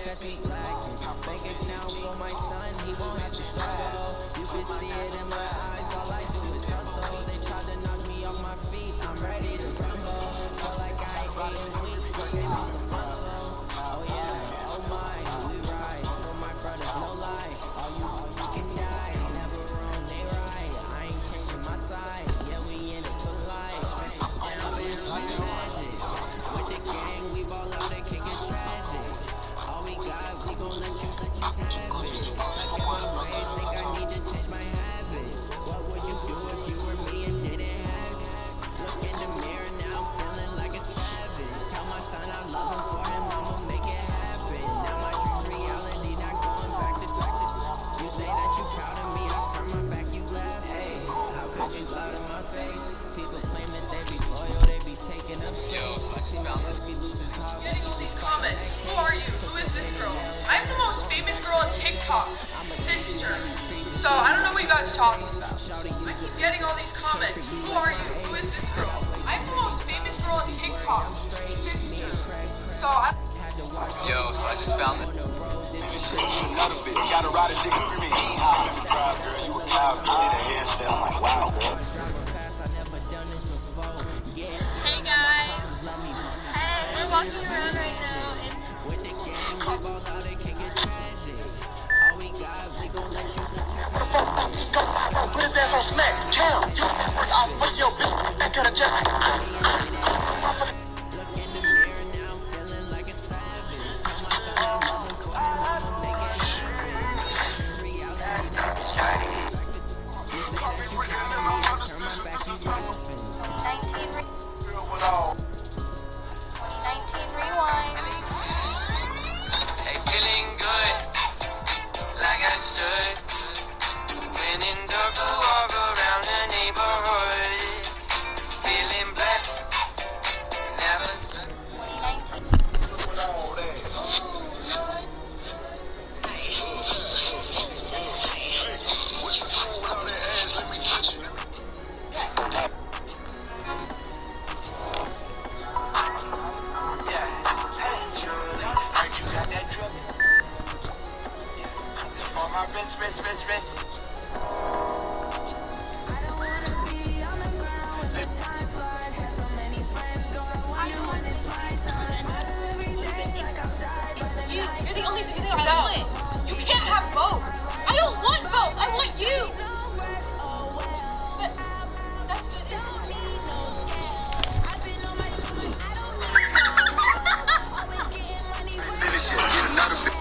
catch me lacking. Bank account for my son, he won't have to struggle. You can see it in my eyes, all I do is hustle. They tried to knock me off my feet, I'm ready to rumble. Feel like I ain't eating weeks, working off the muscle. Oh yeah, oh my, we ride for my brothers, no lie. All you can die, never wrong, they right. I ain't changing my side, yeah, we in it for life. Down in magic, with the gang, we ball out, it can get tragic. All we got, we gon' let you have it. Stuck in my ways, think I need to change my habits. What would you do if you were me and didn't have it? Look in the mirror now, I'm feeling like a savage. Tell my son I love him, for him I'ma make it happen. Now my dream's reality, not going back to. You say that you proud of me, I turn my back, you laugh. Hey, how could you lie to my face? People claim that they be loyal, they be taking up space. Must be losing heart. Getting all these comments. Who are you? Who is this girl? I'm the most famous girl on TikTok. Sister. So I don't know what you guys are talking about. I keep getting all these comments. Who are you? Who is this girl? I'm the most famous girl on TikTok. Sister. So Yo, so I just found this. Another bit. You gotta ride a dick screaming, hee-haw. Let me drive, girl. You a cloud. You see that hairstyle. I'm like, wow, girl. hey guys. We're walking around right now and put his ass on smack, count. I'll put your bitch back to the jacket. Look in the mirror now, I'm feeling like a savage. Tell my son I'm loving for him, I'ma make it happen. Reality now. You say that you count on me, I turn my back, you laughing. 19 rewind. Hey, feeling good, like I should. When in dark, I walk around the neighborhood. Feeling blessed, never. 2019. You're the only thing I want. You can't have both. I don't want both. I want you. But that's what it This shit get another bit.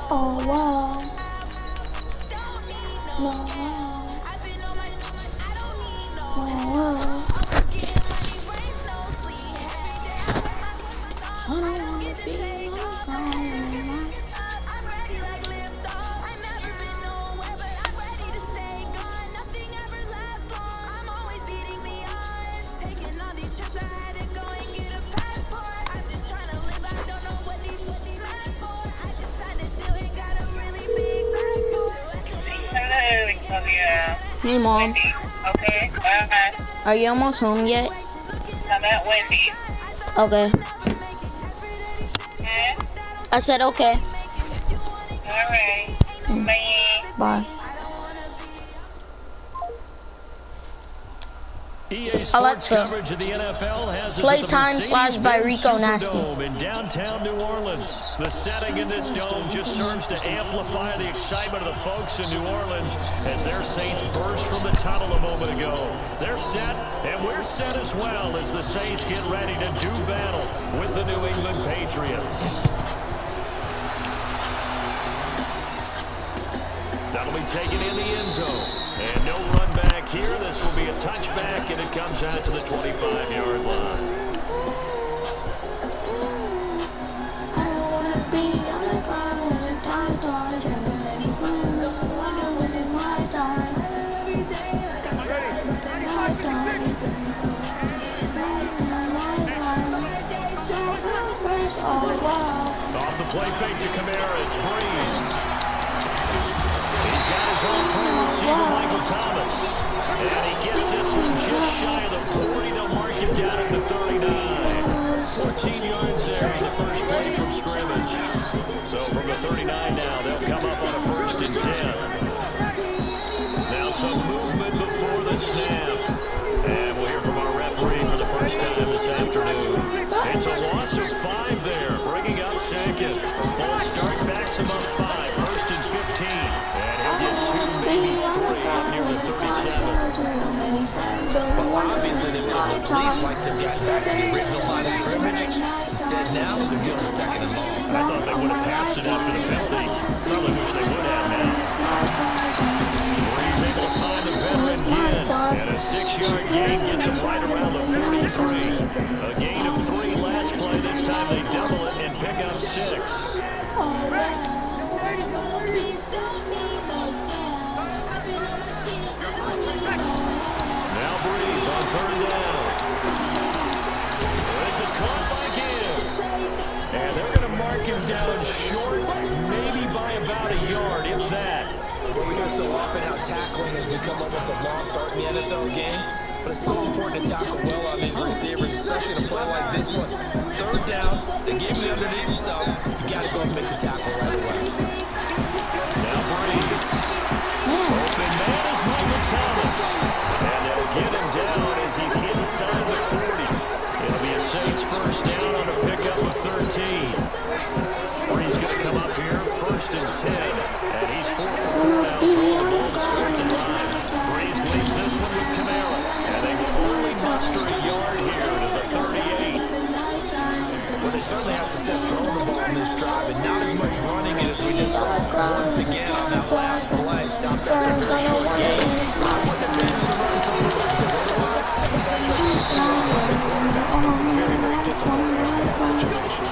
Oh wow. Wow. Wow. I don't wanna be alone. Hey Mom, Okay, are you almost home yet? I'm at Wendy's. Okay. Okay? I said okay. Alright. Bye. Bye. EA Sports Alexa, coverage of the NFL has us play at the Time Flies by Mercedes-Benz Rico Nasty. Superdome in downtown New Orleans. The setting in this dome just serves to amplify the excitement of the folks in New Orleans as their Saints burst from the tunnel a moment ago. They're set, and we're set as well as the Saints get ready to do battle with the New England Patriots. That'll be taken in the end zone. And no run back here. This will be a touchback, and it comes out to the 25-yard line. Off the play fake to Kamara, it's Breeze. He's got his own play receiver, Michael Thomas. And he gets this one just shy of the 40. They'll mark him down at the 39. 14 yards there on the first play from scrimmage. So from the 39 now, they'll come up on a 1st and 10. Now some movement before the snap. And we'll hear from our referee for the first time this afternoon. It's a loss of 5 there, bringing up second. A full start backs him up 5, 1st and 15. And he'll get 2, maybe 3 up near the 37. Well, obviously they would have at least liked to have gotten back to the original line of scrimmage. Instead now, they're dealing with 2nd and long. I thought they would have passed it after the penalty. Probably wish they would have now. He's able to find the veteran again. And a 6-yard gain gets him right around the 43. A gain of 3 last play. This time they double it and pick up 6. Now Breeze on 3rd down. This is caught by Gator. And they're going to mark him down short, maybe by about a yard, if that. Well, we hear so often how tackling has become almost a lost art in the NFL game. But it's so important to tackle well on these receivers, especially in a play like this one. 3rd down, they gave him the underneath stuff. You got to go and make the tackle right away. Now Breeze. Open man is Michael Thomas. And they'll get him down as he's inside the 40. It'll be a Saints 1st down on a pickup of 13. Breeze going to come up here, 1st and 10. And he's 4 for 4 now, throwing the ball to start the drive. Breeze leads this one with Kamara. And they will only muster a yard here to the 38. Well, they certainly had success throwing the ball in this drive, and not as much running it as we just saw once again on that last play. Stopped after a very short game. I wouldn't have been in the run total because otherwise, the pass rush is just too long on the quarterback. It makes it very, very difficult for him in that situation.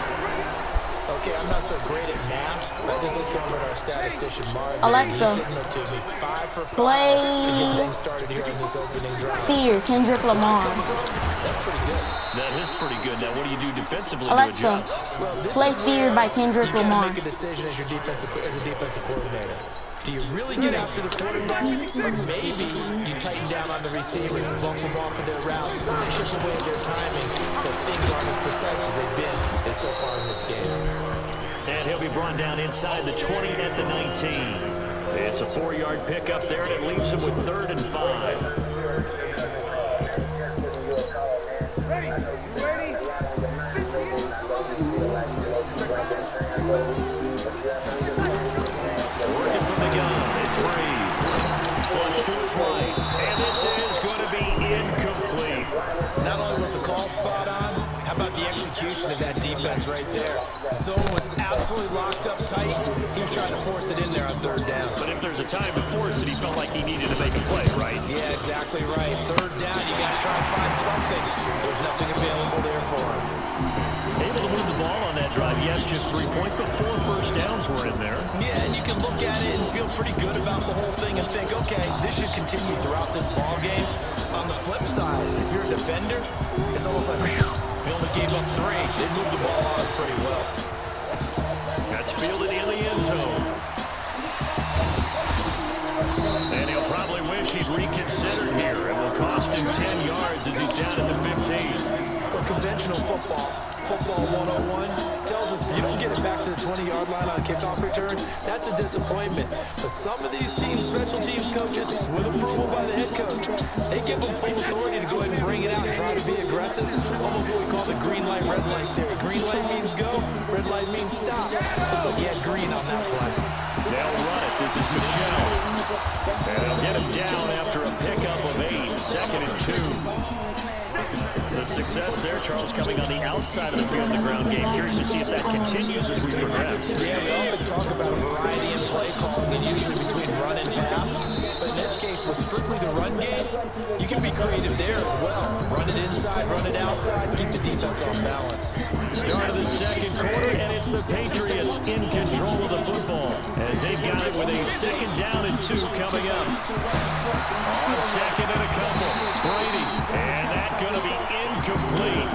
Okay, I'm not so great at math, but I just looked over at our statistician Marvin. Alexa, and he signaled to me 5 for 5 play to get things started here in this opening drive. Fear, Kendrick Lamar. That's pretty good. That is pretty good. Now, what do you do defensively Alexa, to adjust? Well, this play is Fear where by Kendrick you Lamar. gotta make a decision as a defensive coordinator. Do you really get after the quarterback, or maybe you tighten down on the receivers, bump them off of their routes, chip away at their timing, so things aren't as precise as they've been so far in this game. And he'll be brought down inside the 20 at the 19. It's a 4-yard pickup there, and it leaves him with 3rd and 5. Working from the gun, it's Breeze. Flush to his right, and this is going to be incomplete. Not only was the call spot on, how about the execution of that defense right there? Zone was absolutely locked up tight. He was trying to force it in there on third down. But if there's a time to force it, he felt like he needed to make a play, right? Yeah, exactly right. Third down, you got to try and find something. There's nothing available there for him. Able to move the ball on that drive. Yes, just 3 points, but 4 first downs were in there. Yeah, and you can look at it and feel pretty good about the whole thing and think, okay, this should continue throughout this ball game. On the flip side, if you're a defender, it's almost like, whew, we only gave up 3. They moved the ball on us pretty well. That's fielded in the end zone. And he'll probably wish he'd reconsidered here. It will cost him 10 yards as he's down at the 15. Well, conventional football 101, tells us if you don't get it back to the 20-yard line on a kickoff return, that's a disappointment. But some of these teams, special teams coaches, with approval by the head coach, they give them full authority to go ahead and bring it out and try to be aggressive. Almost what we call the green light, red light theory. Green light means go, red light means stop. Looks like he had green on that play. They'll run it. This is Michelle. And they'll get him down after a pickup of 8, 2nd and 2. The success there, Charles, coming on the outside of the field in the ground game. Curious to see if that continues as we progress. Yeah, we often talk about a variety in play calling and usually between run and pass. But in this case, with strictly the run game, you can be creative there as well. Run it inside, run it outside, keep the defense off balance. Start of the second quarter, and it's the Patriots in control of the football as they've got it with a 2nd down and 2 coming up. On 2nd and a couple, Brady, and that's going to be incomplete.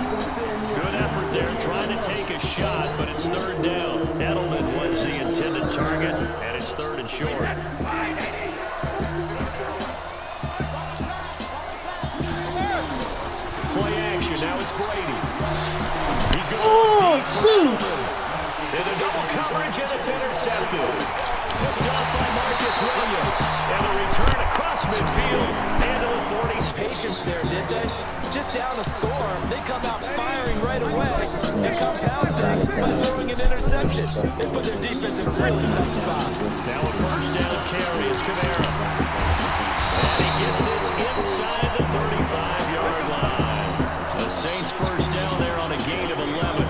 Good effort there, trying to take a shot, but it's 3rd down. Edelman was the intended target, and it's 3rd and short. Play action, now it's Brady. He's going to deep for Edelman. Into double coverage, and it's intercepted. Picked up by Marcus Williams. And a return across midfield and to the 40s. Patience there, did they? Just down a score, they come out firing right away and compound things by throwing an interception. They put their defense in a really tough spot. Now a 1st down carry, it's Kamara. And he gets this inside the 35-yard line. The Saints 1st down there on a gain of 11.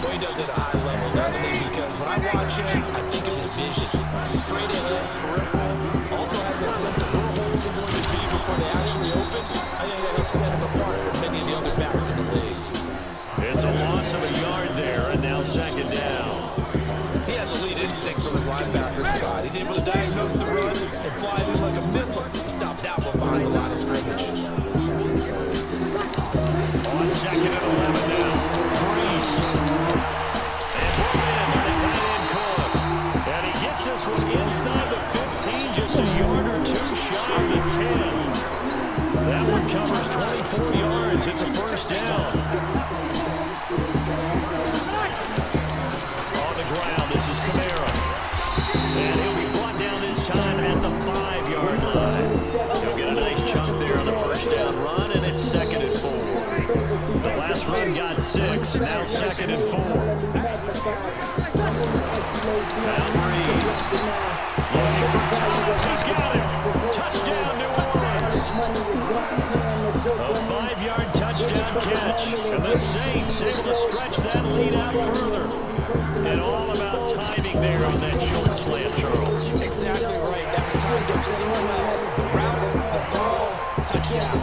Boy, he does it at a high level, doesn't he? Because when I watch him, I think of his vision. Straight ahead, peripheral, also has a sense of where holes are going to be before they actually open. I think that helps set him apart from many of the other backs in the league. It's a loss of a yard there, and now 2nd down. He has elite instincts from his linebacker spot. He's able to diagnose the run and flies in like a missile to stop that one behind the line of scrimmage. On 2nd and 11 now, Breeze. And brought in by the tight end Cook. And he gets this one inside the 15, just a yard or 2 shy of the 10. That one covers 24 yards. It's a 1st down. On the ground, this is Kamara. And he'll be brought down this time at the 5-yard line. He'll get a nice chunk there on the 1st down run, and it's 2nd and 4. The last run got 6, now 2nd and 4. Now Breeze. Looking for Thomas, he's got it. Touchdown, New Orleans. A 5-yard touchdown catch, and the Saints able to stretch that lead out further. And all about timing there on that short slant, Charles. Exactly right. That was timed up so well. The route, the throw, touchdown.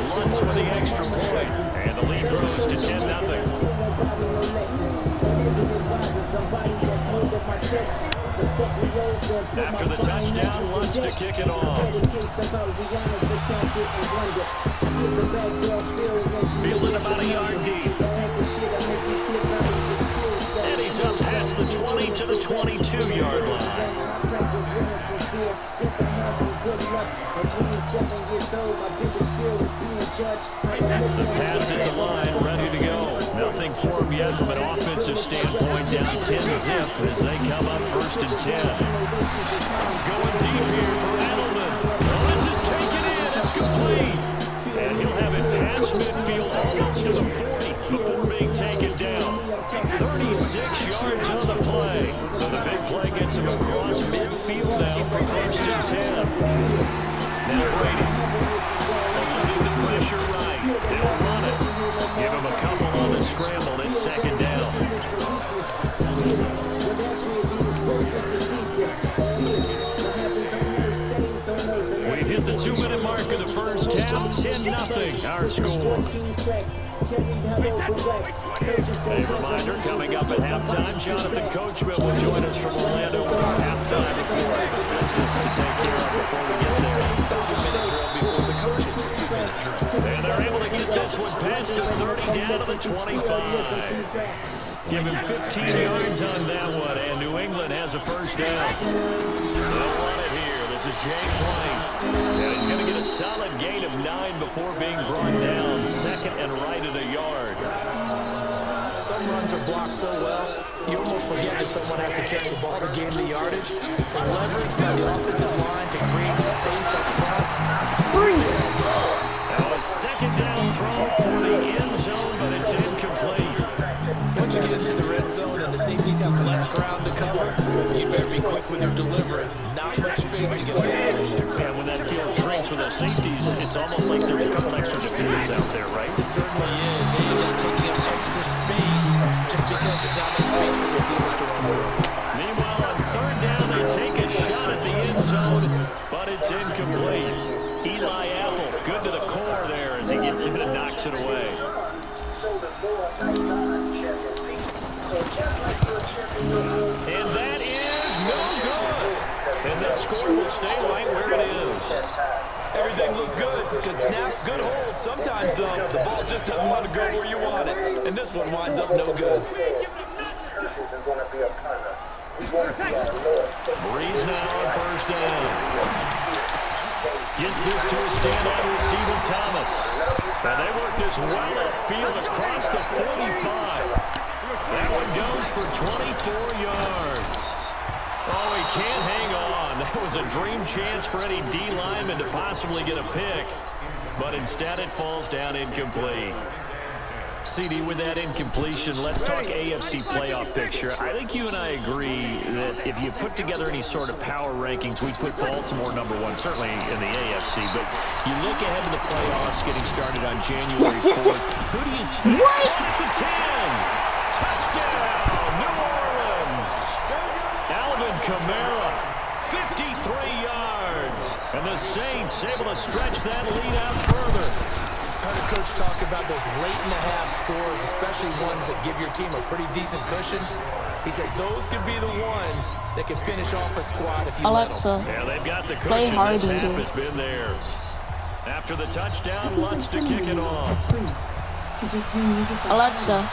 Lutz with the extra point, and the lead grows to 10-0. After the touchdown, Lutz to kick it off. Fielded about a yard deep. And he's up past the 20 to the 22-yard line. The Pats at the line, ready to go. Nothing for them yet from an offensive standpoint, down 10-zip as they come up 1st and 10. Going deep here for Edelman. Well, this is taken in. It's complete. And he'll have it past midfield almost to the first half, 10-0, our score. A reminder, coming up at halftime, Jonathan Coachman will join us from Orlando with our halftime report. Business to take care of before we get there. A 2-minute drill before the coaches' 2-minute drill. And they're able to get this one past the 30 down to the 25. Give him 15 yards on that one, and New England has a first down. They'll run it here. This is James White. And he's going to get a solid gain of 9 before being brought down. Second and right at a yard. Some runs are blocked so well, you almost forget that someone has to carry the ball to gain the yardage. The leverage by the offensive line to create space up front. Now a second down throw for the end zone, but it's incomplete. Once you get into the red zone and the safeties have less ground to cover, you better be quick with your delivery. Not much space to get a ball in there. And when that field shrinks with those safeties, it's almost like there's a couple extra defenders out there, right? It certainly is. They end up taking up extra space just because there's not enough space for receivers to run through. Meanwhile, on third down, they take a shot at the end zone, but it's incomplete. Eli Apple, good to the core there as he gets in and knocks it away. And that is no good. And the score will stay right where it is. Everything looked good. Good snap, good hold. Sometimes, though, the ball just doesn't want to go where you want it. And this one winds up no good. Breeze now on first down. Gets this to a standout receiver, Thomas. And they work this well upfield across the 45. That one goes for 24 yards. Oh, he can't hang on. That was a dream chance for any D lineman to possibly get a pick. But instead it falls down incomplete. CD, with that incompletion, let's talk AFC playoff picture. I think you and I agree that if you put together any sort of power rankings, we put Baltimore #1, certainly in the AFC. But you look ahead to the playoffs getting started on January 4th. Who do you see? It's caught at the 10. Touchdown, New Orleans. Alvin Kamara, 53 yards. And the Saints able to stretch that lead out further. I heard a coach talk about those late-in-the-half scores, especially ones that give your team a pretty decent cushion. He said those could be the ones that can finish off a squad if you let them. Yeah, they've got the cushion. This half has been theirs. After the touchdown, Lutz to kick it off. Alexa,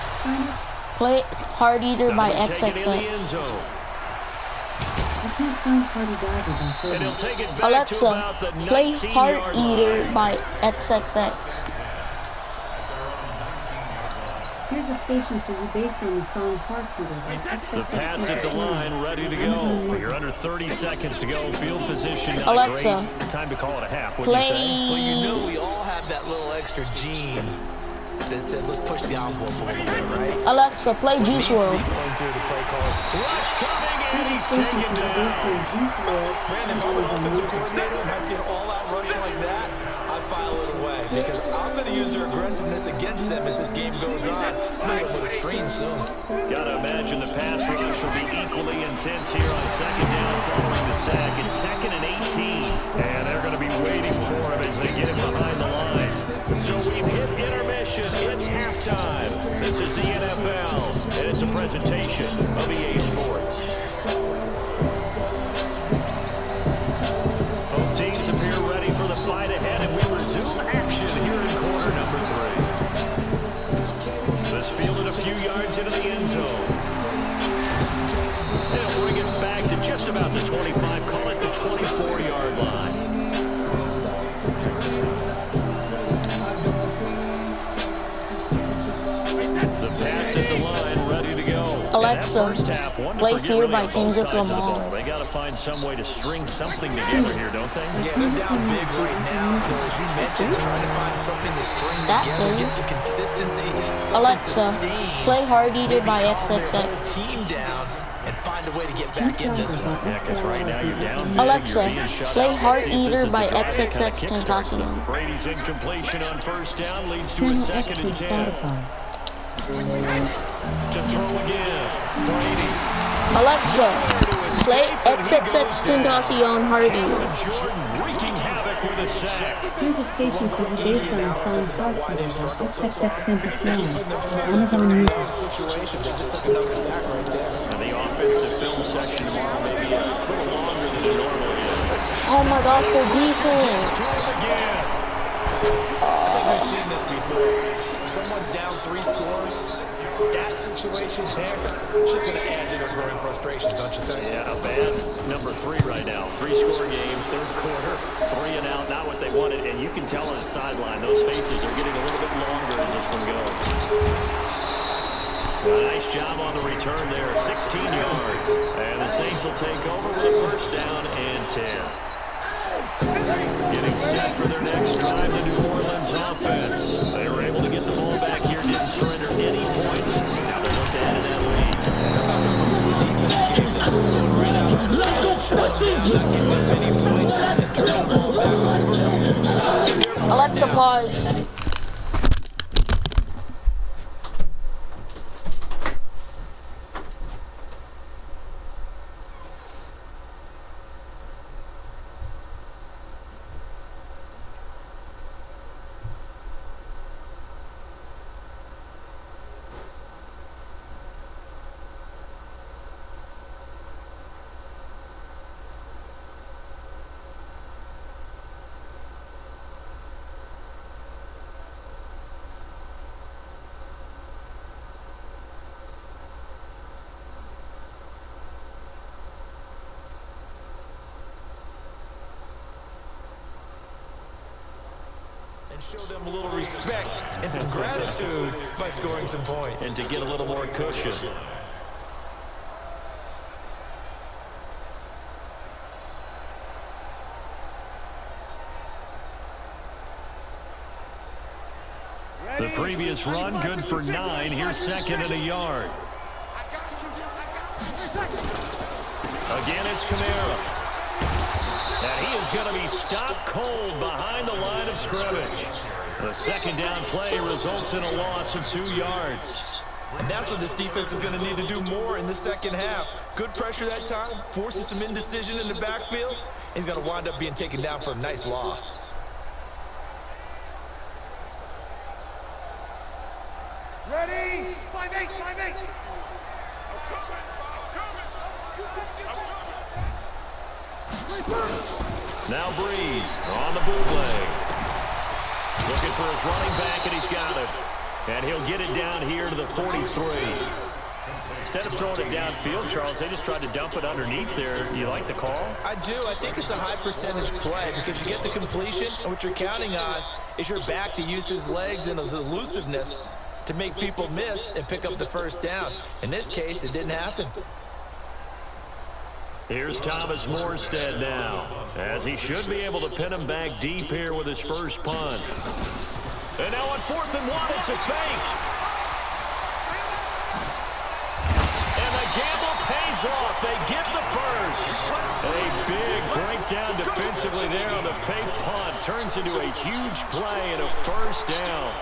play Hard Eater by XXX. And he'll take it back Alexa, to about the play 19-yard Hard Eater line. by XXX. Here's a station for you based on the song Heart Eater. The Pats at the line, ready to go. You're under 30 seconds to go. Field position not Alexa, great. Time to call it a half, wouldn't you say? Well, you know we all have that little extra gene that says let's push the envelope a little bit, right? Alexa, play Juice WRLD. Going through the play call. Rush coming, and he's taken down. Man, if I'm an offensive coordinator and I see an all-out rush like that, I file it away because I'm going to use their aggressiveness against them as this game goes on. I'm going to put a screen soon. Got to imagine the pass rush will be equally intense here on second down following the sack. It's 2nd and 18, and they're going to be waiting for him as they get him behind the line. So we've hit intermission. It's halftime. This is the NFL, and it's a presentation of EA Sports. Both teams appear ready for the fight ahead, and we resume action here in quarter number 3. This fielded a few yards into the end zone. They'll bring it back to just about the 25, call it the 24-yard line. Pats at the line, ready to go. Alexa, first half, play Here by Kendrick Lamar. They got to find some way to string something together here, don't they? Yeah, they're down big right now. So as you mentioned, trying to find something to string together, get some consistency, something Alexa, sustained. play Hard Eater by Calm their whole XXX. team down and find a way to get back in this one. Yeah, because right now you're down big. Alexa, You're being shut play out. Heart Let's see if this Eater is by the drive that kinda XXX kickstarts them. Tentacion. Brady's incompletion on first down leads to a 2nd and 10. To throw again. Brady. Alexa, play XXX Tentacion Hard Eater. Jordan wreaking havoc with the sack. Here's a station for you based on the song Hard to Love. XXX Tentacion. Amazon Music. Situations. They just took another sack right there. And the offensive film section tomorrow may be a little longer than it normally is. Oh my gosh, the Gets defense. to him again. I think we've seen this before. Someone's down 3 scores. That situation there, it's just going to add to their growing frustrations, don't you think? Yeah, bad number 3 right now. 3-score game, third quarter, 3 and out, not what they wanted. And you can tell on the sideline, those faces are getting a little bit longer as this one goes. A nice job on the return there, 16 yards. And the Saints will take over with a first down and 10. Getting set for their next drive, the New Orleans offense. They were able to get the ball back here, didn't surrender any points. Now they look to add to that lead. They're not going to boost the defense game. They're going right out on the field, shut them down, not giving up any points, and turning the ball back over. Alexa, pause. Show them a little respect and some gratitude by scoring some points. And to get a little more cushion. The previous run, good for 9. Here's second and a yard. Again, it's Kamara. And he is going to be stopped cold behind the line of scrimmage. The second down play results in a loss of 2 yards. And that's what this defense is going to need to do more in the second half. Good pressure that time, forces some indecision in the backfield. He's going to wind up being taken down for a nice loss. Ready? 5-8, 5-8. Now Breeze on the bootleg. Looking for his running back, and he's got it. And he'll get it down here to the 43. Instead of throwing it downfield, Charles, they just tried to dump it underneath there. You like the call? I do. I think it's a high percentage play because you get the completion, and what you're counting on is your back to use his legs and his elusiveness to make people miss and pick up the first down. In this case, it didn't happen. Here's Thomas Morstead now, as he should be able to pin him back deep here with his first punt. And now on 4th and 1, it's a fake. And the gamble pays off. They get the first. A big breakdown defensively there on the fake punt. Turns into a huge play and a first down.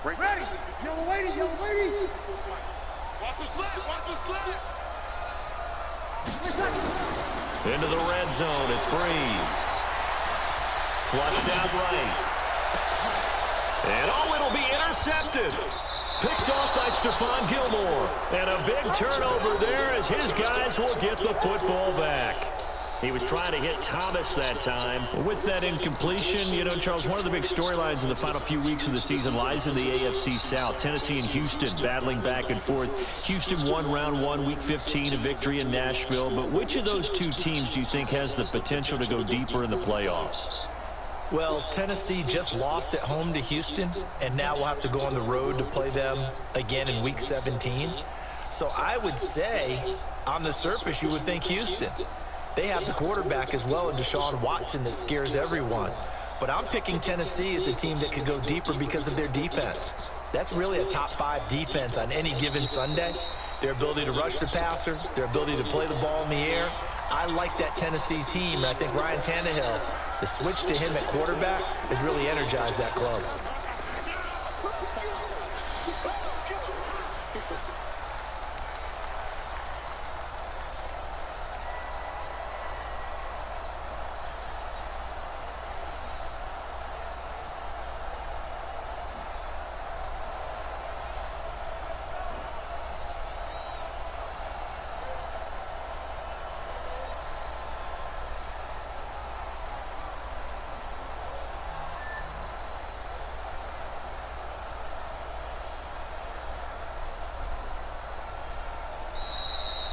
Ready? Yellow lady, yellow lady. Watch the slip, watch the slip. Into the red zone, it's Breeze. Flushed out right. And oh, it'll be intercepted. Picked off by Stephon Gilmore. And a big turnover there as his guys will get the football back. He was trying to hit Thomas that time. With that incompletion, you know, Charles, one of the big storylines in the final few weeks of the season lies in the AFC South. Tennessee and Houston battling back and forth. Houston won round 1, week 15, a victory in Nashville. But which of those two teams do you think has the potential to go deeper in the playoffs? Well, Tennessee just lost at home to Houston, and now we'll have to go on the road to play them again in week 17. So I would say, on the surface, you would think Houston. They have the quarterback as well in Deshaun Watson that scares everyone. But I'm picking Tennessee as a team that could go deeper because of their defense. That's really a top 5 defense on any given Sunday. Their ability to rush the passer, their ability to play the ball in the air. I like that Tennessee team, and I think Ryan Tannehill, the switch to him at quarterback, has really energized that club.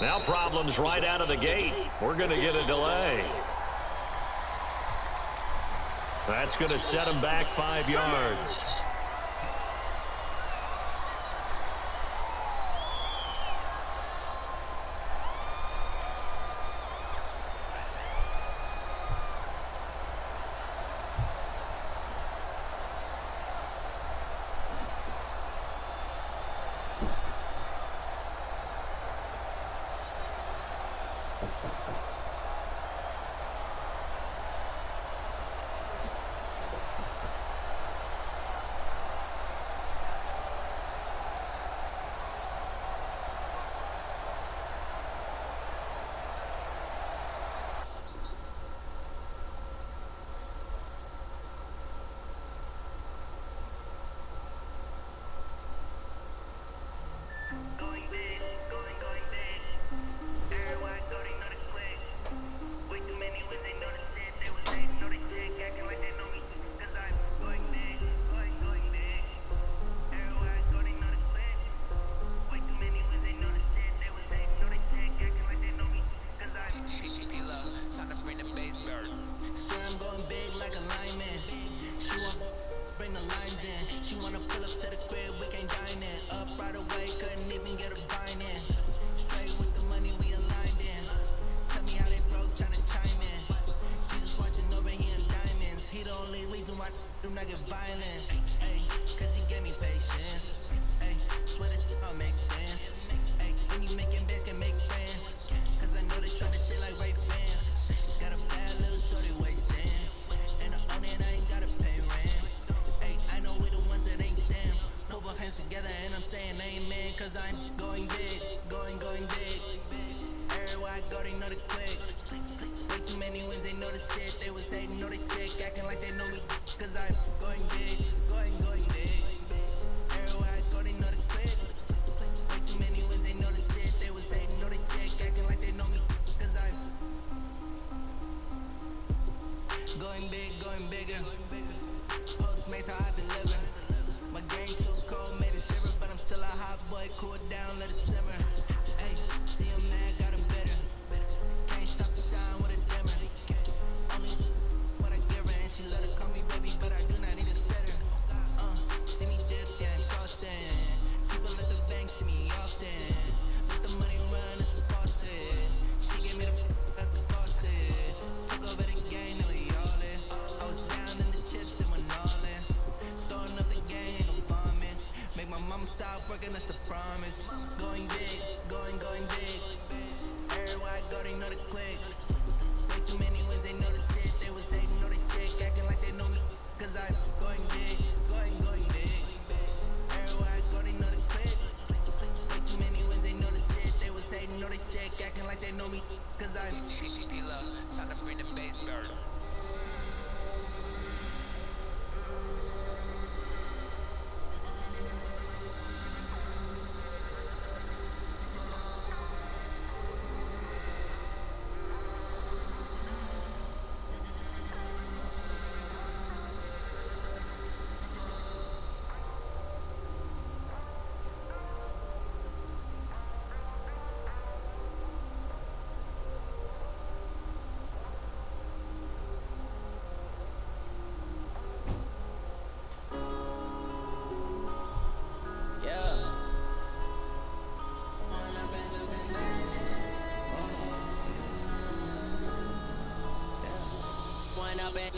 Now problems right out of the gate. We're going to get a delay. That's going to set him back 5 yards.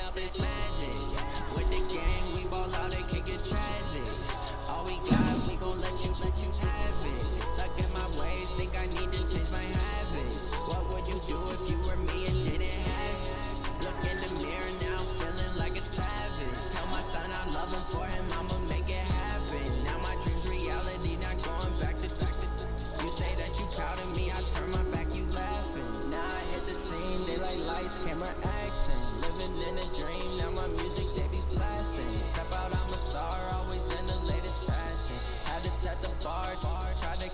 Up this magic. With the gang, we ball out, it can get tragic. All we got, we gon' let you have it. Stuck in my ways, think I need to change my habits. What would you do if you were me and didn't have it? Look in the mirror now, I'm feeling like a savage. Tell my son I love him, for him I'ma make it happen. Now my dreams reality.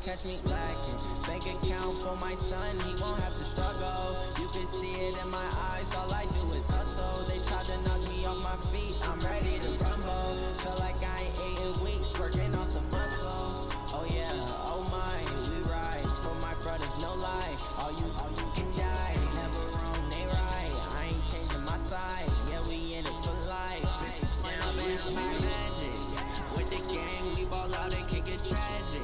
catch me lacking. Bank account for my son, he won't have to struggle. You can see it in my eyes, all I do is hustle. They tried to knock me off my feet, I'm ready to rumble. Feel like I ain't ate in weeks, working off the muscle. Oh yeah, oh my, we ride for my brothers, no lie. All you can die, never wrong, they right. I ain't changing my side, yeah, we in it for life. When I'm in magic, with the gang, we ball out, it can get tragic.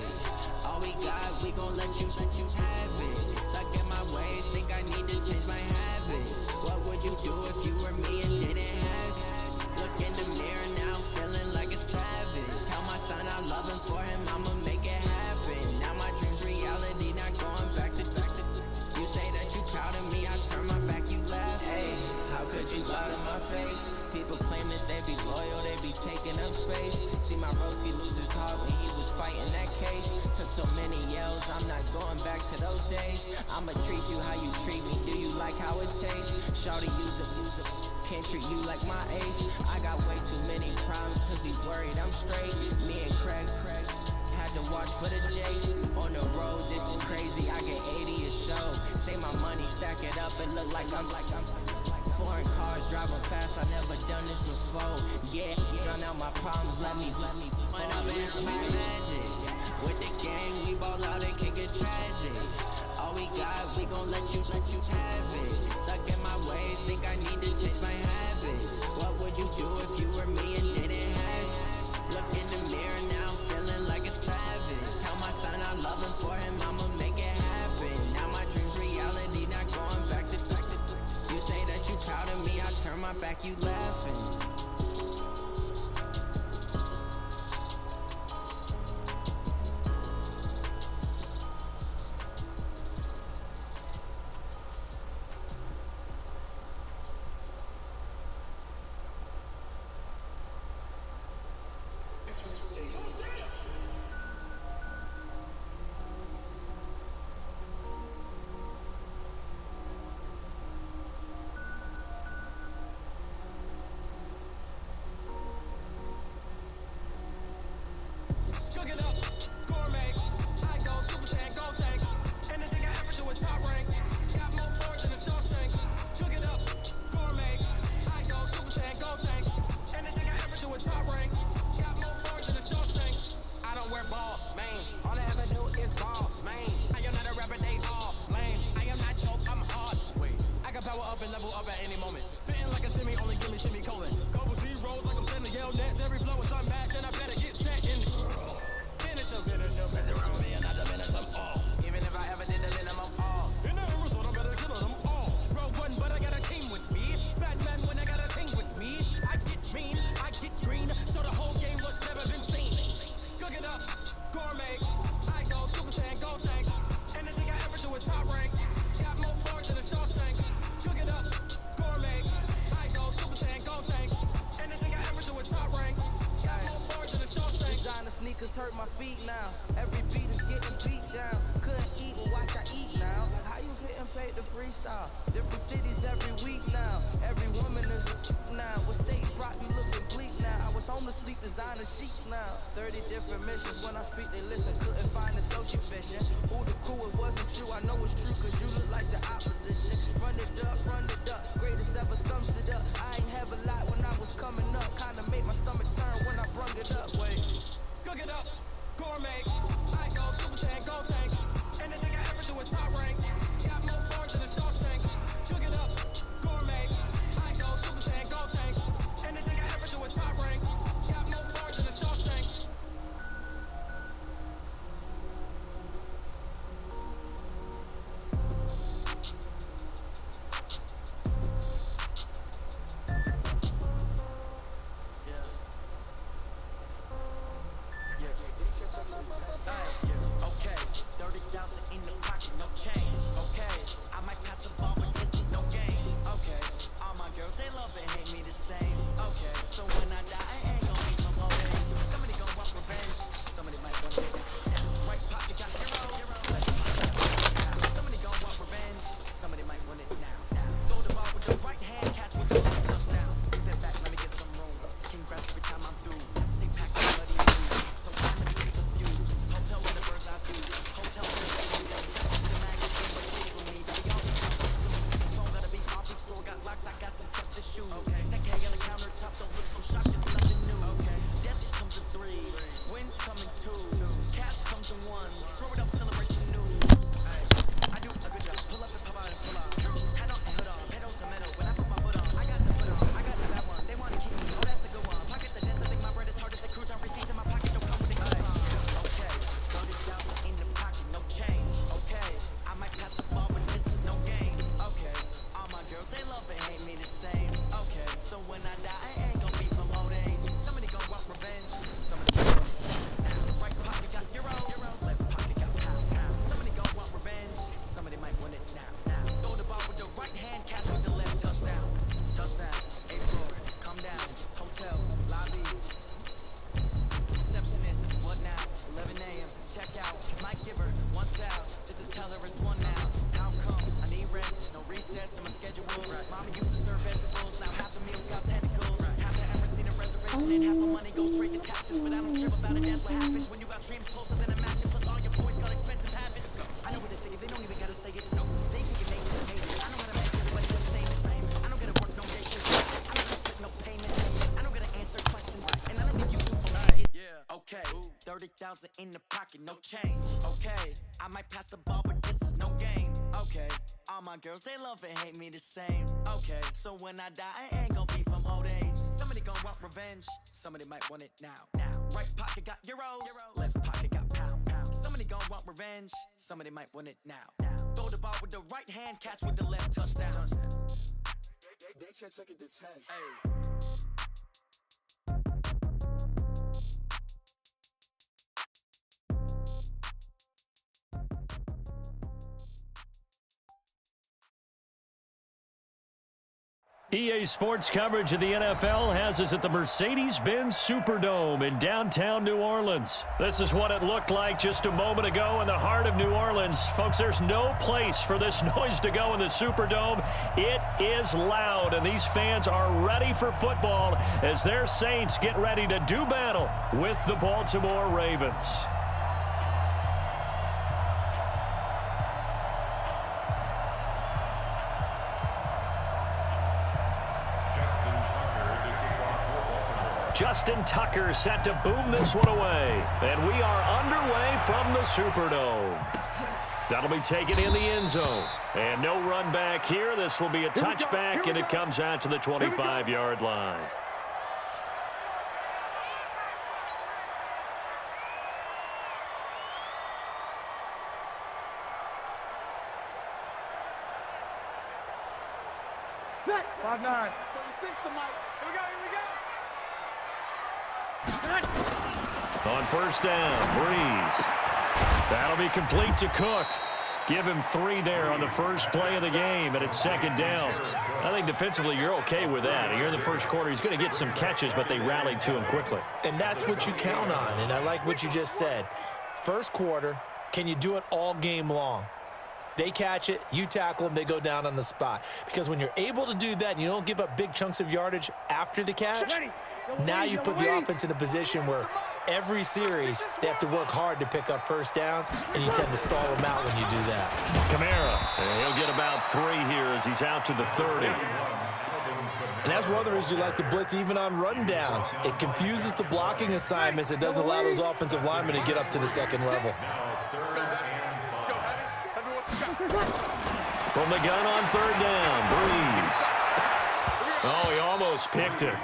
All we got, we gon' let you have it. Stuck in my ways, think I need to change my habits. What would you do if you were me and didn't have it? Look in the mirror now, feeling like a savage. Tell my son I love him, for him I'ma make it happen. Now my dream's reality, not going back to. You say that you proud of me, I turn my back, you laugh. Hey, how could you lie to my face? People claim that they be loyal, they be taking up space. See my broski lose his heart when he was fighting that case. Took so many yells, I'm not going back to those days. I'ma treat you how you treat me, do you like how it tastes? Shawty, use it, can't treat you like my ace. I got way too many problems to be worried, I'm straight. Me and Craig had to watch for the J's. On the road, this crazy, I get 80 a show. Say my money, stack it up, and look like I'm foreign cars, driving fast, I never done this before. Yeah, drown out my problems, let me. When I'm in magic, with the gang, we ball out, it can get tragic. All we got, we gon' let you have it. Stuck in my ways, think I need to change my habits. What would you do if you were me and didn't have it? Look in the mirror now, feeling like a savage. Tell my son I love him, for him I'ma make it happen. Now my dream's reality, not going back to. You say that you proud of me, I turn my back, you laughing. Sneakers hurt my feet now. Every beat is getting beat down. Couldn't eat and watch I eat now. Like how you getting paid to freestyle? Different cities every week now. Every woman is a now. What state brought you looking bleak now? I was home to sleep designing sheets now. 30 different missions. When I speak they listen. Couldn't find it so she fishing. Who the cool it wasn't you. I know it's true cause you look like the opposition. Run it up, greatest ever sums it up. I ain't have a lot when I was coming up. Kinda made my stomach turn when I brung it up. Wait. Cook it up, gourmet. I go Super Saiyan, gold tank. Anything I ever do is top rank. Got more bars than a Shawshank. Cook it up, gourmet. I go Super Saiyan, gold tank. Anything I ever do is top rank. Got more bars than a Shawshank. Okay, 30,000 in the pocket, no change. Okay, I might pass the ball, but this is no game. Okay, all my girls, they love and hate me the same. Okay, so when I die, I ain't gon' be from home. Somebody gon' want revenge. Somebody might want it now. Right pocket got heroes. Left pocket got now. Somebody gon' want revenge. Somebody might want it now. Throw the ball with the right hand, catch with the left touchdown. Step back, let me get some room. Congrats every time I'm through. Say pack the bloody move. So time to get confused. Hotel where the birds I do. I give her 1,000 just to tell her it's one now. How come I need rest, no recess in my schedule? Mama used to serve vegetables, now half the meals got tentacles. Haven't ever seen a reservation and half the money goes straight to taxes. But I don't care about it, that's what happens when you got dreams closer than a match. And plus all your boys got expensive habits. I know what they're thinking, they don't even gotta say it. They thinking they just made it. I know how to make everybody feel famous. I don't gotta work no day shift. I don't gotta split no payment. I don't gotta answer questions, and I don't need you to believe it. Yeah, okay. 30,000 in the pocket, no change. Okay, I might pass the ball, but this is no game. Okay, all my girls, they love and hate me the same. Okay, so when I die, I ain't gonna be from old age. Somebody gon' want revenge, somebody might want it now. Right pocket got euros, left pocket got pounds. Somebody gon' want revenge, somebody might want it now. Throw the ball with the right hand, catch with the left, touchdown. They can't take it to 10. Hey. EA Sports coverage of the NFL has us at the Mercedes-Benz Superdome in downtown New Orleans. This is what it looked like just a moment ago in the heart of New Orleans. Folks, there's no place for this noise to go in the Superdome. It is loud, and these fans are ready for football as their Saints get ready to do battle with the Baltimore Ravens. Justin Tucker set to boom this one away. And we are underway from the Superdome. That'll be taken in the end zone. And no run back here. This will be a touchback, and it comes out to the 25-yard line. Set. 5-9. 36 to Mike. Here we go. On first down, Breeze. That'll be complete to Cook. Give him 3 there on the first play of the game, and it's second down. I think defensively you're okay with that. Here in the first quarter, he's going to get some catches, but they rallied to him quickly. And that's what you count on, and I like what you just said. First quarter, can you do it all game long? They catch it, you tackle them, they go down on the spot. Because when you're able to do that and you don't give up big chunks of yardage after the catch, now you put the offense in a position where every series they have to work hard to pick up first downs, and you tend to stall them out when you do that. Kamara, he'll get about 3 here as he's out to the 30. And that's one of the reasons you like to blitz even on rundowns. It confuses the blocking assignments. It doesn't allow those offensive linemen to get up to the second level. From the gun on third down, Breeze. Oh, he almost picked it.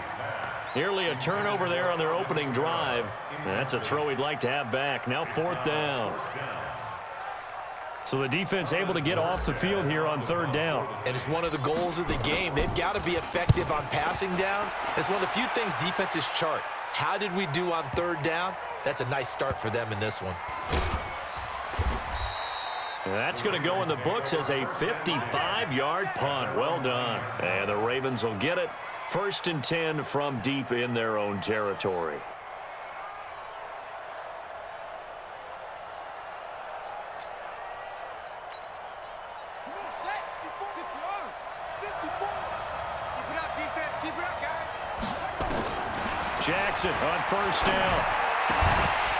Nearly a turnover there on their opening drive. That's a throw he'd like to have back. Now fourth down. So the defense able to get off the field here on third down. And it's one of the goals of the game. They've got to be effective on passing downs. It's one of the few things defenses chart. How did we do on third down? That's a nice start for them in this one. That's going to go in the books as a 55-yard punt. Well done. And the Ravens will get it. First and 10 from deep in their own territory. Come on, set. 54. Keep it up, defense. Keep it up, guys. Jackson on first down.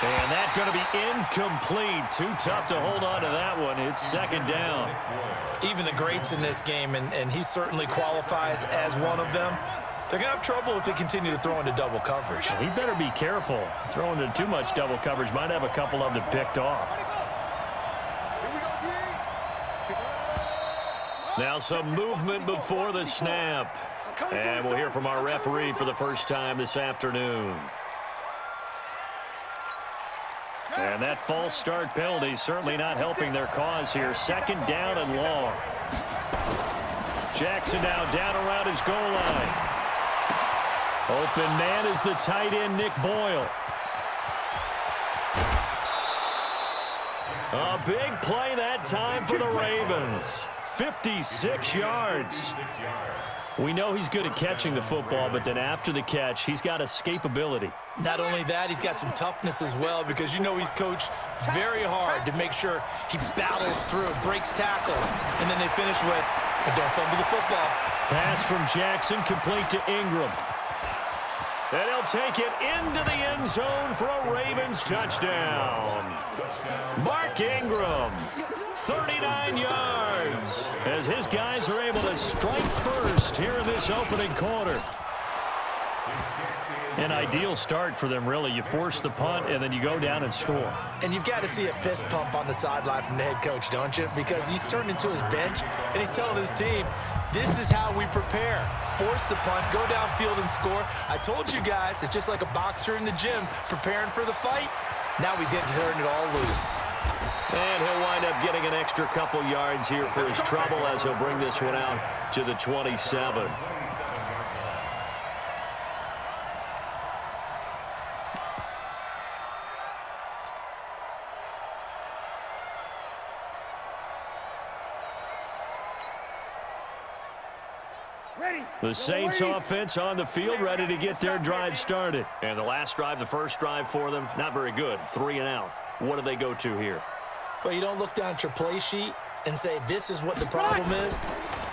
And that's going to be incomplete. Too tough to hold on to that one. It's second down. Even the greats in this game, and he certainly qualifies as one of them, they're going to have trouble if they continue to throw into double coverage. He better be careful. Throwing into too much double coverage might have a couple of them picked off. Now some movement before the snap. And we'll hear from our referee for the first time this afternoon. And that false start penalty certainly not helping their cause here. Second down and long. Jackson now down around his goal line. Open man is the tight end, Nick Boyle. A big play that time for the Ravens. 56 yards. We know he's good at catching the football, but then after the catch, he's got escapability. Not only that, he's got some toughness as well, because you know he's coached very hard to make sure he battles through, breaks tackles, and then they finish with, but don't fumble the football. Pass from Jackson, complete to Ingram. And he'll take it into the end zone for a Ravens touchdown. Mark Ingram, 39 yards, as his guys are able to strike first here in this opening quarter. An ideal start for them, really. You force the punt, and then you go down and score. And you've got to see a fist pump on the sideline from the head coach, don't you? Because he's turned into his bench, and he's telling his team, this is how we prepare. Force the punt, go downfield and score. I told you guys, it's just like a boxer in the gym preparing for the fight. Now we get to turn it all loose. And he'll wind up getting an extra couple yards here for his trouble as he'll bring this one out to the 27. The Saints offense on the field, ready to get their drive started. And the last drive, the first drive for them, not very good. 3 and out. What do they go to here? Well, you don't look down at your play sheet and say, this is what the problem is.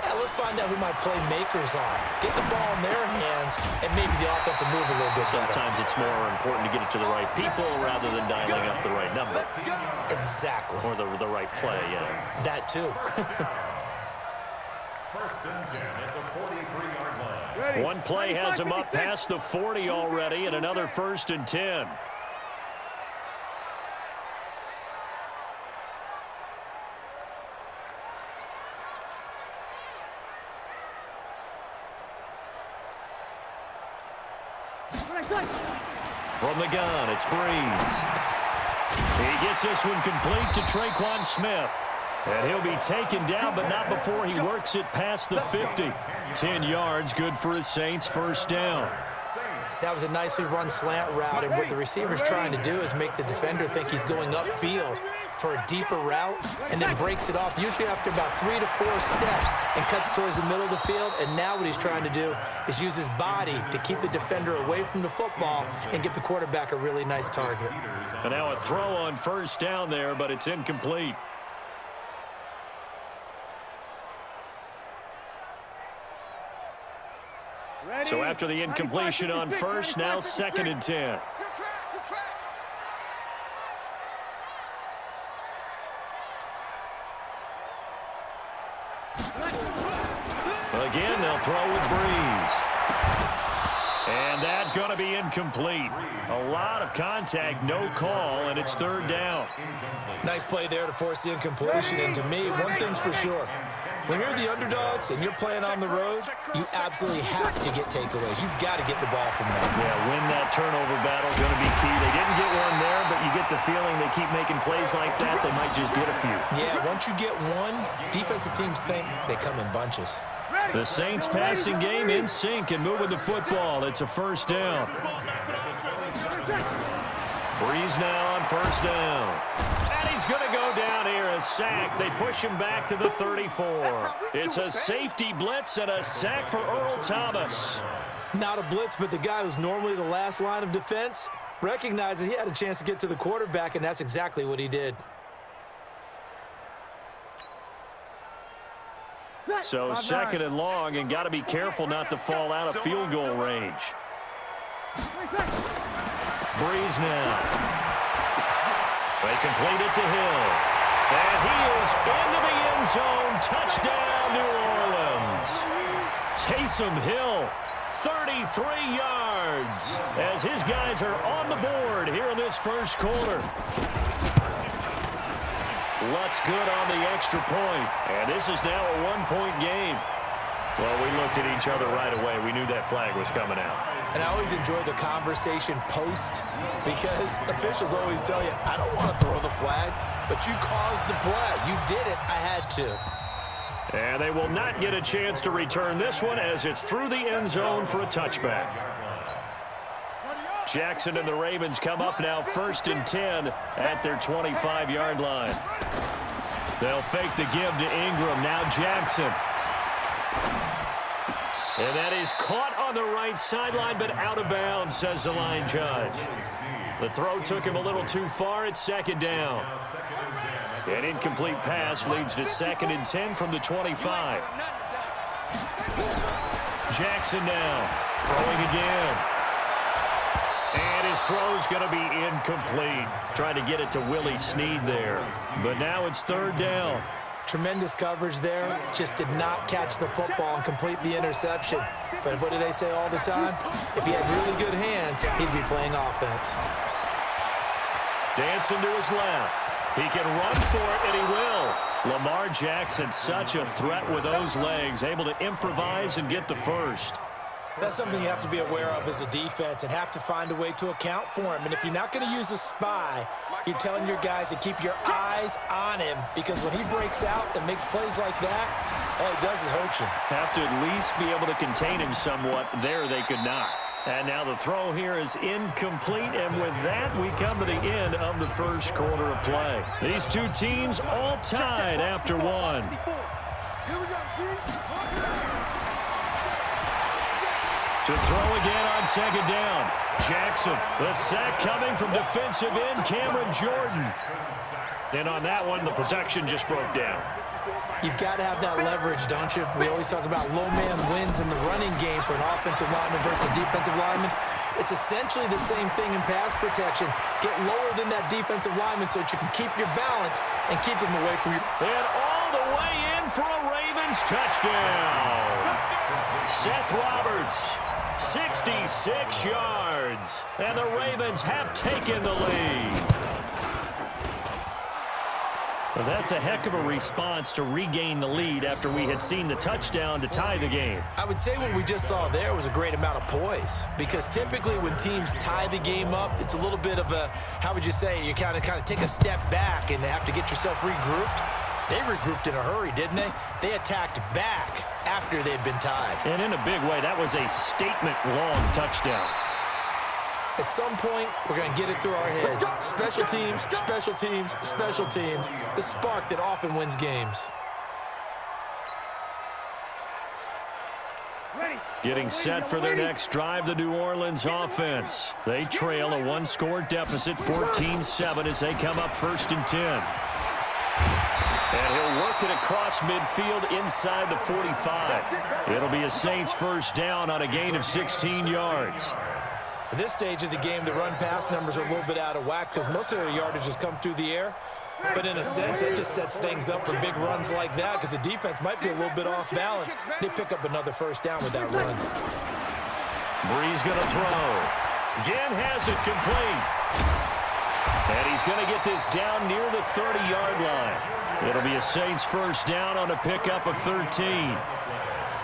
Yeah, let's find out who my playmakers are. Get the ball in their hands, and maybe the offense will move a little bit better. Sometimes it's more important to get it to the right people rather than dialing up the right number. Exactly. Or the right play, yeah. That too. First and 10 at the 43-yard line. One play has him up past the 40 already, and another first and 10. From the gun, it's Breeze. He gets this one complete to Traquan Smith. And he'll be taken down, but not before he works it past the 50. 10 yards, good for his Saints, first down. That was a nicely run slant route, and what the receiver's trying to do is make the defender think he's going upfield for a deeper route, and then breaks it off, usually after about 3 to 4 steps, and cuts towards the middle of the field. And now what he's trying to do is use his body to keep the defender away from the football and give the quarterback a really nice target. And now a throw on first down there, but it's incomplete. So after the incompletion on first, now second and 10. Again, they'll throw with Breeze. And that's going to be incomplete. A lot of contact, no call, and it's third down. Nice play there to force the incompletion. And to me, one thing's for sure. When you're the underdogs and you're playing on the road, you absolutely have to get takeaways. You've got to get the ball from them. Yeah, win that turnover battle is going to be key. They didn't get one there, but you get the feeling they keep making plays like that, they might just get a few. Yeah, once you get one, defensive teams think they come in bunches. The Saints passing game in sync and moving the football. It's a first down. Breeze now on first down. And he's going to go down here, a sack. They push him back to the 34. It's a safety blitz and a sack for Earl Thomas. Not a blitz, but the guy who's normally the last line of defense recognizes he had a chance to get to the quarterback, and that's exactly what he did. So second and long, and got to be careful not to fall out of field goal range. Breeze now. They complete it to Hill. And he is into the end zone. Touchdown, New Orleans. Taysom Hill, 33 yards, as his guys are on the board here in this first quarter. Lutz good on the extra point, and this is now a one-point game. Well, we looked at each other right away. We knew that flag was coming out. And I always enjoy the conversation post, because officials always tell you, I don't want to throw the flag, but you caused the play. You did it. I had to. And they will not get a chance to return this one as it's through the end zone for a touchback. Jackson and the Ravens come up now first and 10 at their 25-yard line. They'll fake the give to Ingram. Now Jackson. And that is caught on the right sideline, but out of bounds, says the line judge. The throw took him a little too far. It's second down. An incomplete pass leads to 2nd and 10 from the 25. Jackson now throwing again. And his throw's going to be incomplete. Trying to get it to Willie Snead there. But now it's 3rd down. Tremendous coverage there. Just did not catch the football and complete the interception. But what do they say all the time? If he had really good hands, he'd be playing offense. Dancing to his left. He can run for it, and he will. Lamar Jackson, such a threat with those legs, able to improvise and get the first. That's something you have to be aware of as a defense and have to find a way to account for him. And if you're not going to use a spy, you're telling your guys to keep your eyes on him, because when he breaks out and makes plays like that, all he does is hurt you. Have to at least be able to contain him somewhat. There they could not. And now the throw here is incomplete, and with that, we come to the end of the first quarter of play. These two teams all tied after one. To throw again on 2nd down. Jackson, the sack coming from defensive end Cameron Jordan. And on that one, the protection just broke down. You've got to have that leverage, don't you? We always talk about low man wins in the running game for an offensive lineman versus a defensive lineman. It's essentially the same thing in pass protection. Get lower than that defensive lineman so that you can keep your balance and keep him away from you. And all the way in for a Ravens touchdown. Seth Roberts, 66 yards. And the Ravens have taken the lead. Well, that's a heck of a response to regain the lead after we had seen the touchdown to tie the game. I would say what we just saw there was a great amount of poise, because typically when teams tie the game up, it's a little bit of a, how would you say, you kind of take a step back and have to get yourself regrouped. They regrouped in a hurry, didn't they? They attacked back after they'd been tied. And in a big way, that was a statement-long touchdown. At some point, we're going to get it through our heads. Special teams, special teams, special teams. The spark that often wins games. Getting set for their next drive, the New Orleans offense. They trail a one-score deficit, 14-7, as they come up 1st and 10. And he'll work it across midfield inside the 45. It'll be a Saints first down on a gain of 16 yards. At this stage of the game, the run-pass numbers are a little bit out of whack because most of their yardage has come through the air. But in a sense, that just sets things up for big runs like that because the defense might be a little bit off balance. They pick up another first down with that run. Brees going to throw. Again has it complete. And he's going to get this down near the 30-yard line. It'll be a Saints first down on a pickup of 13.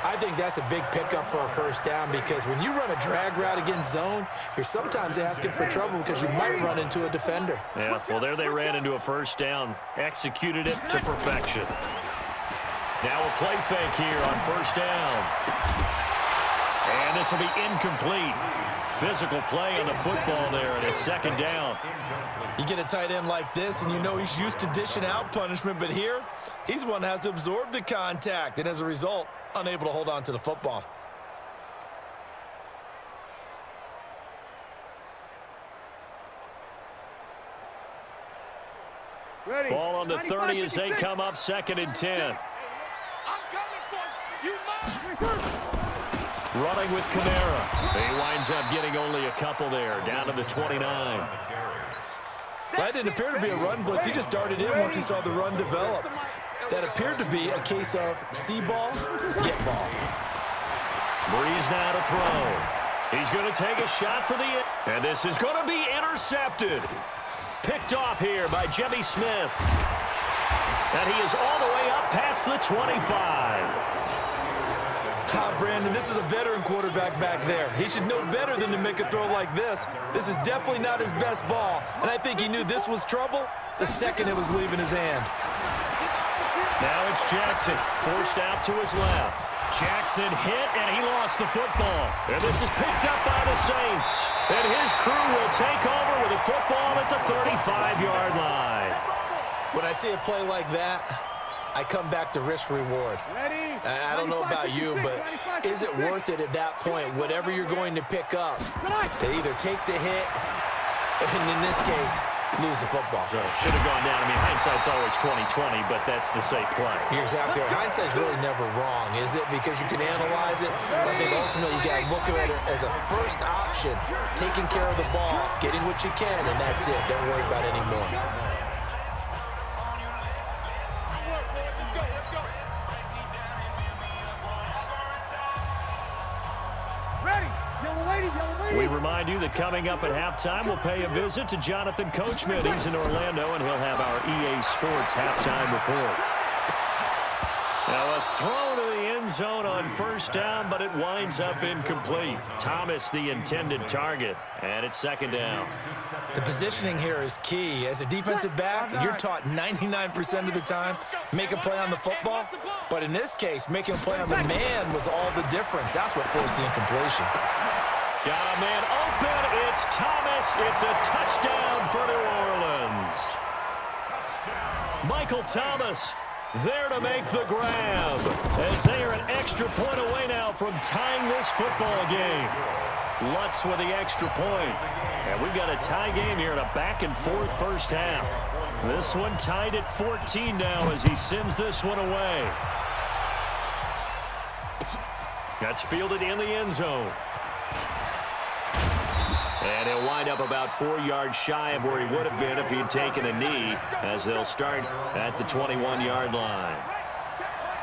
I think that's a big pickup for a first down because when you run a drag route against zone, you're sometimes asking for trouble because you might run into a defender. Yeah, well, there they ran into a first down, executed it to perfection. Now a play fake here on first down. And this will be incomplete. Physical play on the football there, and it's 2nd down. You get a tight end like this, and you know he's used to dishing out punishment, but here, he's one that has to absorb the contact, and as a result, unable to hold on to the football. Ready. Ball on the 30 as they come up 2nd and 10. Running with Kamara. He winds up getting only a couple there, down to the 29. That didn't appear to be a run blitz. He just darted in once he saw the run develop. That appeared to be a case of see ball, get ball. Brees now to throw. He's going to take a shot for the end. And this is going to be intercepted. Picked off here by Jimmy Smith. And he is all the way up past the 25. Brandon, this is a veteran quarterback back there. He should know better than to make a throw like this. This is definitely not his best ball. And I think he knew this was trouble the second it was leaving his hand. Now it's Jackson, forced out to his left. Jackson hit, and he lost the football. And this is picked up by the Saints. And his crew will take over with a football at the 35-yard line. When I see a play like that, I come back to risk-reward. I don't know about you, but is it worth it at that point, whatever you're going to pick up, to either take the hit, and in this case, lose the football? So it should have gone down. I mean, hindsight's always 20/20, but that's the safe play. You're exactly right. Hindsight's really never wrong, is it? Because you can analyze it. But I think ultimately you got to look at it as a first option, taking care of the ball, getting what you can, and that's it. Don't worry about it anymore. We remind you that coming up at halftime, we'll pay a visit to Jonathan Coachman. He's in Orlando, and he'll have our EA Sports halftime report. Now, a throw to the end zone on first down, but it winds up incomplete. Thomas, the intended target, and it's second down. The positioning here is key. As a defensive back, you're taught 99% of the time, make a play on the football. But in this case, making a play on the man was all the difference. That's what forced the incompletion. Got a man open. It's Thomas. It's a touchdown for New Orleans. Michael Thomas there to make the grab, as they are an extra point away now from tying this football game. Lutz with the extra point. And we've got a tie game here in a back-and-forth first half. This one tied at 14 now as he sends this one away. That's fielded in the end zone. And he'll wind up about 4 yards shy of where he would have been if he'd taken a knee, as they'll start at the 21-yard line.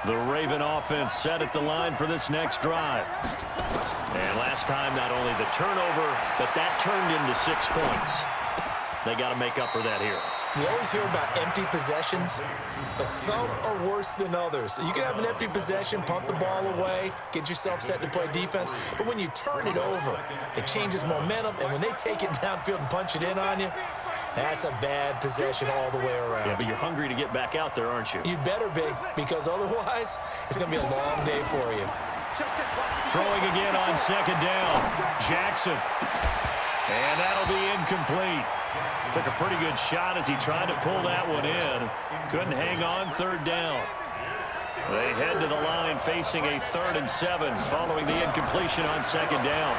The Raven offense set at the line for this next drive. And last time, not only the turnover, but that turned into 6 points. They got to make up for that here. You always hear about empty possessions, but some are worse than others. You can have an empty possession, punt the ball away, get yourself set to play defense, but when you turn it over, it changes momentum, and when they take it downfield and punch it in on you, that's a bad possession all the way around. Yeah, but you're hungry to get back out there, aren't you? You'd better be, because otherwise, it's going to be a long day for you. Throwing again on second down. Jackson. And that'll be incomplete. Took a pretty good shot as he tried to pull that one in. Couldn't hang on, third down. They head to the line facing a 3rd and 7 following the incompletion on second down.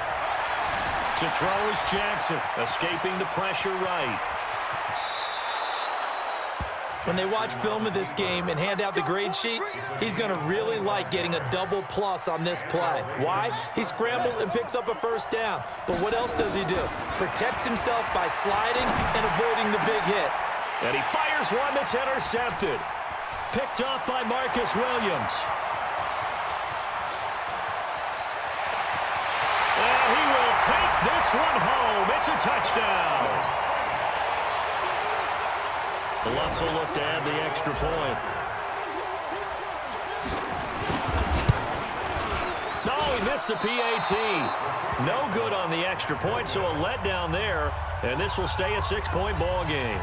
To throw is Jackson, escaping the pressure right. When they watch film of this game and hand out the grade sheets, he's going to really like getting a double plus on this play. Why? He scrambles and picks up a first down. But what else does he do? Protects himself by sliding and avoiding the big hit. And he fires one that's intercepted. Picked off by Marcus Williams. And he will take this one home. It's a touchdown. Lutz will look to add the extra point. No, he missed the PAT. No good on the extra point, so a letdown there, and this will stay a 6-point ball game.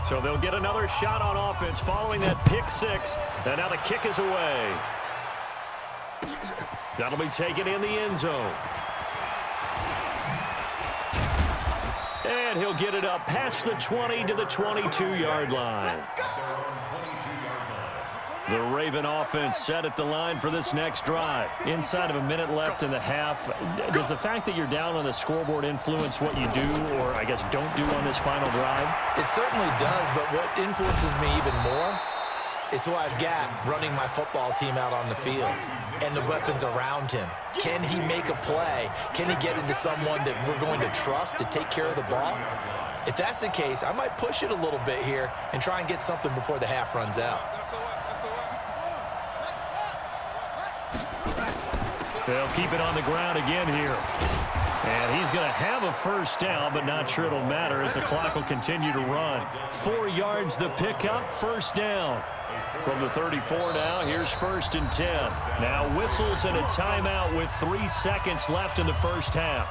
So they'll get another shot on offense following that pick six. And now the kick is away. That'll be taken in the end zone. And he'll get it up past the 20 to the 22-yard line. The Raven offense set at the line for this next drive. Inside of a minute left in the half, does the fact that you're down on the scoreboard influence what you do, or I guess don't do on this final drive? It certainly does, but what influences me even more is who I've got running my football team out on the field and the weapons around him. Can he make a play? Can he get into someone that we're going to trust to take care of the ball? If that's the case, I might push it a little bit here and try and get something before the half runs out. They'll keep it on the ground again here. And he's going to have a first down, but not sure it'll matter as the clock will continue to run. 4 yards the pickup, first down. From the 34 now, here's 1st and 10. Now whistles and a timeout with 3 seconds left in the first half.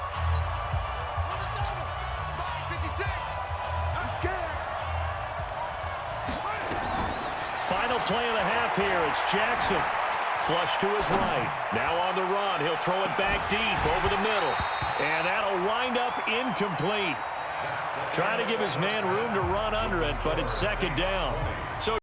Final play of the half here. It's Jackson. Flush to his right. Now on the run. He'll throw it back deep over the middle. And that'll wind up incomplete. Trying to give his man room to run under it, but it's 2nd down. So